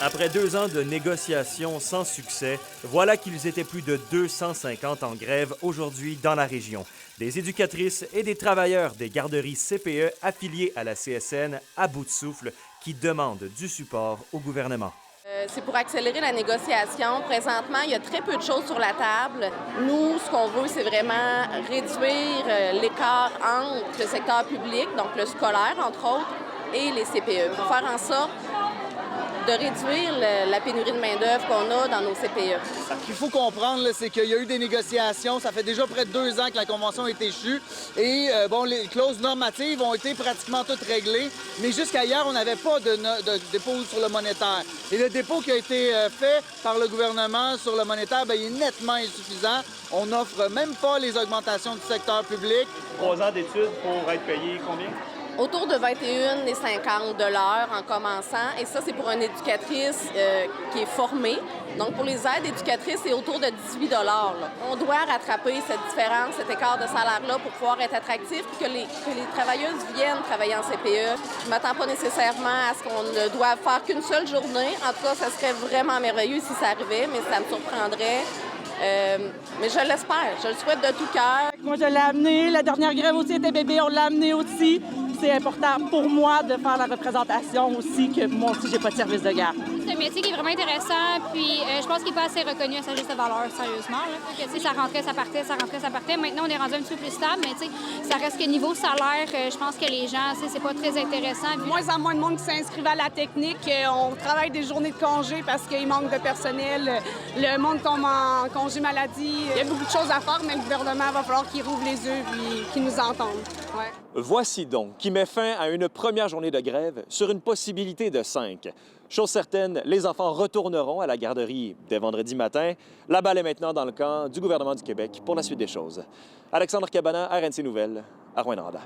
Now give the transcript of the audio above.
Après 2 ans de négociations sans succès, voilà qu'ils étaient plus de 250 en grève aujourd'hui dans la région. Des éducatrices et des travailleurs des garderies CPE affiliés à la CSN à bout de souffle qui demandent du support au gouvernement. C'est pour accélérer la négociation. Présentement, il y a très peu de choses sur la table. Nous, ce qu'on veut, c'est vraiment réduire l'écart entre le secteur public, donc le scolaire, entre autres, et les CPE, pour faire en sorte de réduire la pénurie de main-d'œuvre qu'on a dans nos CPE. Ce qu'il faut comprendre, c'est qu'il y a eu des négociations. Ça fait déjà près de 2 ans que la convention est échue. Et les clauses normatives ont été pratiquement toutes réglées. Mais jusqu'à hier, on n'avait pas de dépôt sur le monétaire. Et le dépôt qui a été fait par le gouvernement sur le monétaire, bien, il est nettement insuffisant. On n'offre même pas les augmentations du secteur public. 3 ans d'études pour être payé combien? Autour de 21,50 $ en commençant. Et ça, c'est pour une éducatrice qui est formée. Donc, pour les aides éducatrices, c'est autour de 18 $. On doit rattraper cette différence, cet écart de salaire-là pour pouvoir être attractif et que les travailleuses viennent travailler en CPE. Je ne m'attends pas nécessairement à ce qu'on ne doive faire qu'une seule journée. En tout cas, ça serait vraiment merveilleux si ça arrivait, mais ça me surprendrait. Mais je l'espère, je le souhaite de tout cœur. Moi, je l'ai amené. La dernière grève aussi était bébé, on l'a amené aussi. C'est important pour moi de faire la représentation aussi, que moi aussi, j'ai pas de service de garde. C'est un métier qui est vraiment intéressant, puis je pense qu'il n'est pas assez reconnu à sa juste valeur, sérieusement. Là. Ça rentrait, ça partait, ça rentrait, ça partait. Maintenant, on est rendu un petit peu plus stable, mais ça reste que niveau salaire, je pense que les gens, c'est pas très intéressant. De moins en moins de monde qui s'inscrivent à la technique. On travaille des journées de congé parce qu'il manque de personnel. Le monde tombe en congé maladie. Il y a beaucoup de choses à faire, mais le gouvernement va falloir qu'il rouvre les yeux et qu'il nous entende. Ouais. Voici donc qui met fin à une première journée de grève sur une possibilité de 5. Chose certaine, les enfants retourneront à la garderie dès vendredi matin. La balle est maintenant dans le camp du gouvernement du Québec pour la suite des choses. Alexandre Cabana, RNC Nouvelles, à Rouyn-Noranda.